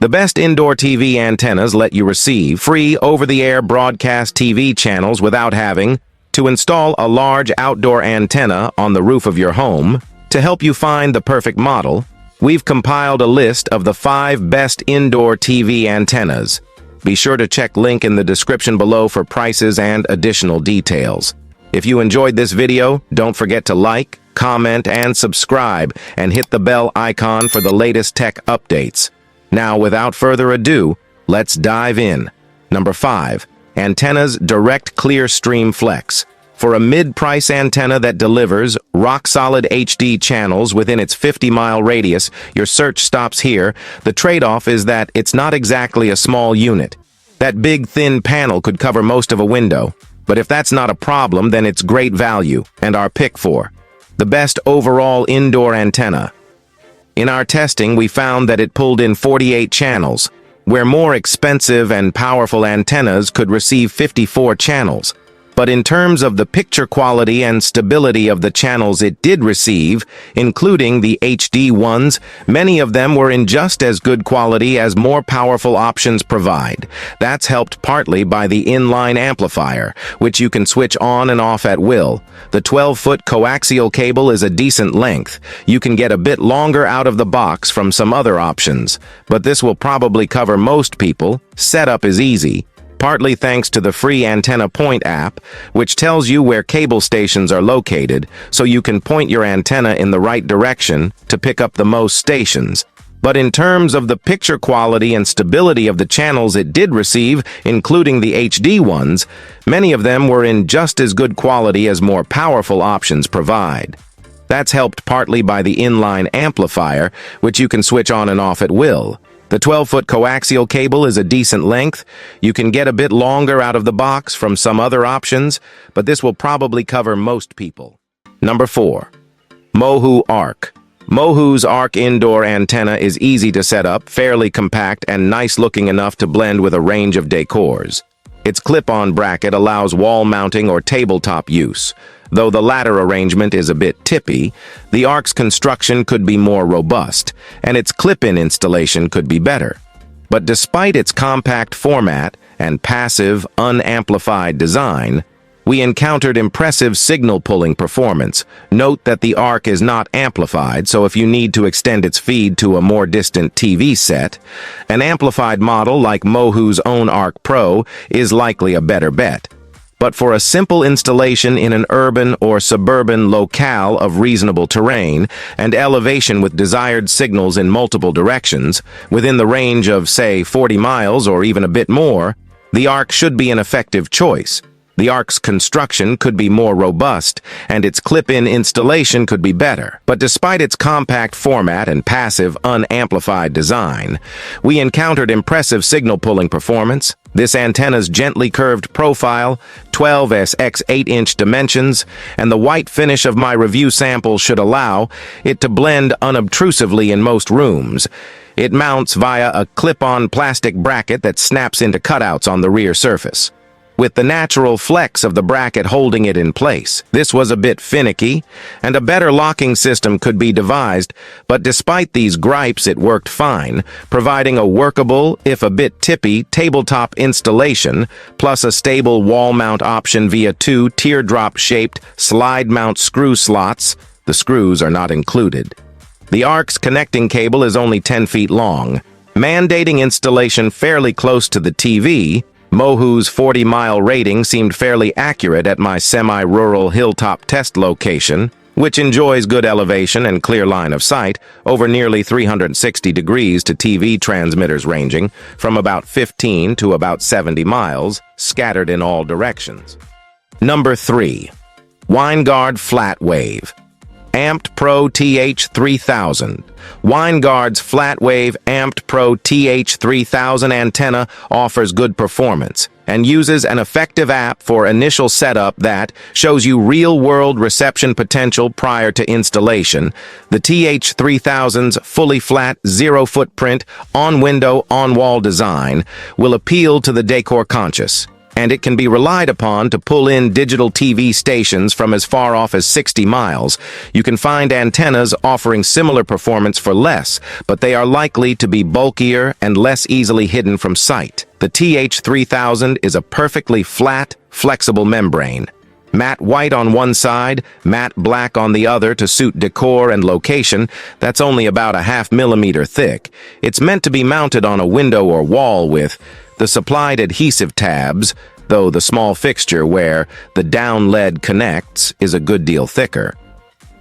The best indoor TV antennas let you receive free over-the-air broadcast TV channels without having to install a large outdoor antenna on the roof of your home. To help you find the perfect model, we've compiled a list of the 5 best indoor TV antennas. Be sure to check link in the description below for prices and additional details. If you enjoyed this video, don't forget to like, comment, and subscribe, and hit the bell icon for the latest tech updates. Now, without further ado, let's dive in. Number 5. Antenna's Direct ClearStream Flex. For a mid-price antenna that delivers rock-solid HD channels within its 50-mile radius, your search stops here. The trade-off is that it's not exactly a small unit. That big, thin panel could cover most of a window. But if that's not a problem, then it's great value, and our pick for the best overall indoor antenna. In our testing, we found that it pulled in 48 channels, where more expensive and powerful antennas could receive 54 channels. But in terms of the picture quality and stability of the channels it did receive, including the HD ones, many of them were in just as good quality as more powerful options provide. That's helped partly by the inline amplifier, which you can switch on and off at will. The 12-foot coaxial cable is a decent length. You can get a bit longer out of the box from some other options, but this will probably cover most people. Setup is easy, partly thanks to the free Antenna Point app, which tells you where cable stations are located, so you can point your antenna in the right direction to pick up the most stations. But in terms of the picture quality and stability of the channels it did receive, including the HD ones, many of them were in just as good quality as more powerful options provide. That's helped partly by the inline amplifier, which you can switch on and off at will. The 12-foot coaxial cable is a decent length. You can get a bit longer out of the box from some other options, but this will probably cover most people. Number 4. Mohu Arc. Mohu's Arc indoor antenna is easy to set up, fairly compact, and nice-looking enough to blend with a range of decors. Its clip-on bracket allows wall mounting or tabletop use. Though the latter arrangement is a bit tippy, the Arc's construction could be more robust, and its clip-in installation could be better. But despite its compact format and passive, unamplified design, we encountered impressive signal-pulling performance. Note that the Arc is not amplified, so if you need to extend its feed to a more distant TV set, an amplified model like Mohu's own Arc Pro is likely a better bet. But for a simple installation in an urban or suburban locale of reasonable terrain and elevation with desired signals in multiple directions, within the range of, say, 40 miles or even a bit more, the Arc should be an effective choice. The Arc's construction could be more robust, and its clip-in installation could be better. But despite its compact format and passive, unamplified design, we encountered impressive signal-pulling performance. This antenna's gently curved profile, 12s x 8-inch dimensions, and the white finish of my review sample should allow it to blend unobtrusively in most rooms. It mounts via a clip-on plastic bracket that snaps into cutouts on the rear surface, with the natural flex of the bracket holding it in place. This was a bit finicky, and a better locking system could be devised, but despite these gripes it worked fine, providing a workable, if a bit tippy, tabletop installation, plus a stable wall mount option via 2 teardrop-shaped slide-mount screw slots. The screws are not included. The Arc's connecting cable is only 10 feet long, mandating installation fairly close to the TV. Mohu's 40-mile rating seemed fairly accurate at my semi-rural hilltop test location, which enjoys good elevation and clear line of sight over nearly 360 degrees to TV transmitters ranging from about 15 to about 70 miles, scattered in all directions. Number 3. WineGuard FlatWave. Amped Pro TH3000. WineGuard's FlatWave Amped Pro TH3000 antenna offers good performance and uses an effective app for initial setup that shows you real-world reception potential prior to installation. The TH3000's fully flat, zero-footprint, on-window, on-wall design will appeal to the decor-conscious. and it can be relied upon to pull in digital TV stations from as far off as 60 miles. You can find antennas offering similar performance for less, but they are likely to be bulkier and less easily hidden from sight. The TH3000 is a perfectly flat, flexible membrane. Matte white on one side, matte black on the other to suit decor and location. That's only about a ½ millimeter thick. It's meant to be mounted on a window or wall with the supplied adhesive tabs, though the small fixture where the down lead connects is a good deal thicker.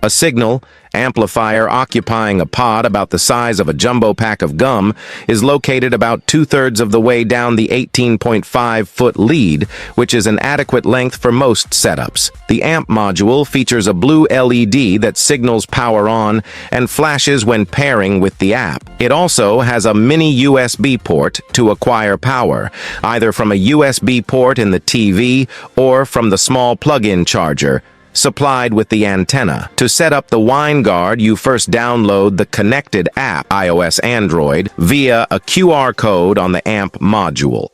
A signal amplifier occupying a pod about the size of a jumbo pack of gum is located about 2/3 of the way down the 18.5-foot lead, which is an adequate length for most setups. The amp module features a blue LED that signals power on and flashes when pairing with the app. It also has a mini USB port to acquire power, either from a USB port in the TV or from the small plug-in charger supplied with the antenna. To set up the Wine Guard, you first download the connected app, iOS Android, via a QR code on the amp module.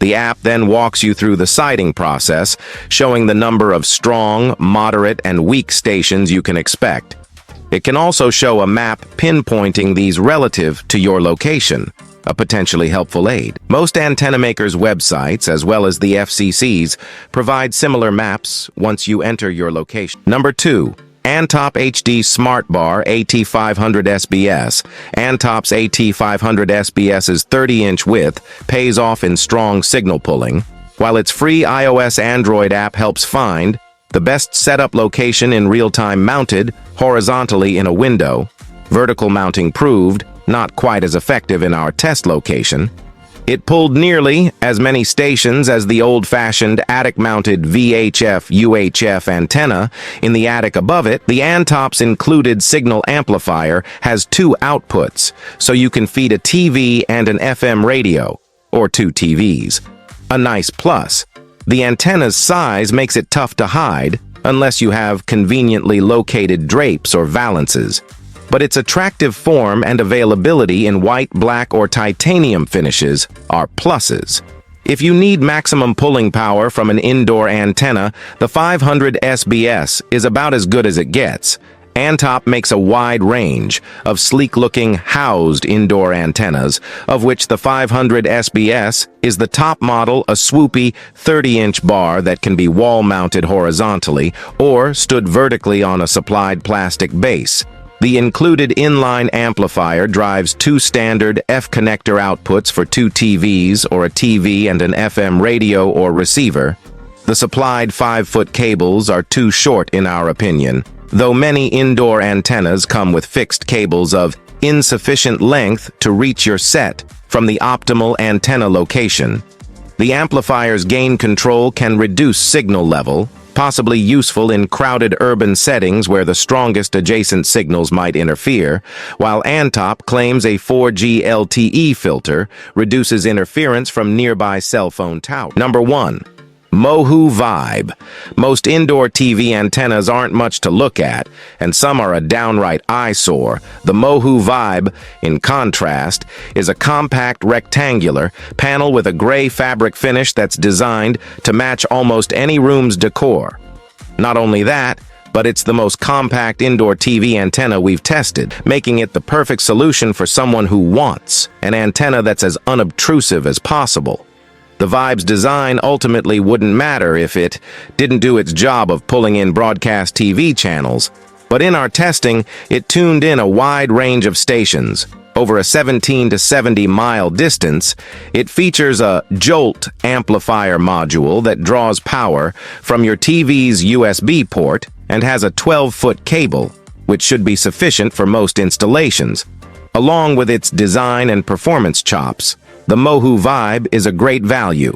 The app then walks you through the sighting process, showing the number of strong, moderate, and weak stations you can expect. It can also show a map pinpointing these relative to your location, a potentially helpful aid. Most antenna makers' websites, as well as the FCC's, provide similar maps once you enter your location. Number 2. Antop HD Smart Bar AT-500SBS. Antop's AT-500SBS's 30-inch width pays off in strong signal pulling, while its free iOS Android app helps find the best setup location in real-time mounted horizontally in a window. Vertical mounting proved not quite as effective in our test location. It pulled nearly as many stations as the old-fashioned attic-mounted VHF-UHF antenna. In the attic above it, the Antop's included signal amplifier has 2 outputs, so you can feed a TV and an FM radio, or 2 TVs. A nice plus. The antenna's size makes it tough to hide, unless you have conveniently located drapes or valances. But its attractive form and availability in white, black, or titanium finishes are pluses. If you need maximum pulling power from an indoor antenna, the 500 SBS is about as good as it gets. Antop makes a wide range of sleek-looking housed indoor antennas, of which the 500 SBS is the top model, a swoopy 30-inch bar that can be wall-mounted horizontally or stood vertically on a supplied plastic base. The included inline amplifier drives 2 standard F-connector outputs for 2 TVs or a TV and an FM radio or receiver. The supplied 5-foot cables are too short in our opinion, though many indoor antennas come with fixed cables of insufficient length to reach your set from the optimal antenna location. The amplifier's gain control can reduce signal level, possibly useful in crowded urban settings where the strongest adjacent signals might interfere, while Antop claims a 4G LTE filter reduces interference from nearby cell phone towers. Number 1. Mohu Vibe. Most indoor TV antennas aren't much to look at, and some are a downright eyesore. The Mohu Vibe, in contrast, is a compact rectangular panel with a gray fabric finish that's designed to match almost any room's decor. Not only that, but it's the most compact indoor TV antenna we've tested, making it the perfect solution for someone who wants an antenna that's as unobtrusive as possible. The Vibe's design ultimately wouldn't matter if it didn't do its job of pulling in broadcast TV channels, but in our testing, it tuned in a wide range of stations. Over a 17 to 70 mile distance, it features a Jolt amplifier module that draws power from your TV's USB port and has a 12-foot cable, which should be sufficient for most installations. Along with its design and performance chops, the Mohu Vibe is a great value.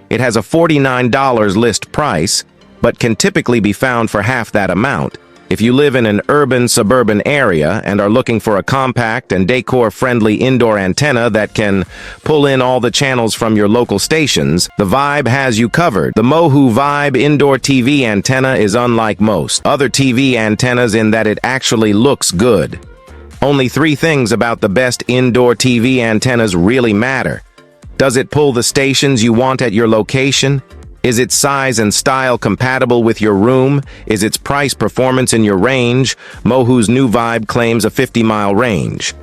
It has a $49 list price, but can typically be found for half that amount. If you live in an urban suburban area and are looking for a compact and decor-friendly indoor antenna that can pull in all the channels from your local stations, the Vibe has you covered. The Mohu Vibe indoor TV antenna is unlike most other TV antennas in that it actually looks good. Only 3 things about the best indoor TV antennas really matter. Does it pull the stations you want at your location? Is its size and style compatible with your room? Is its price performance in your range? Mohu's new Vibe claims a 50-mile range.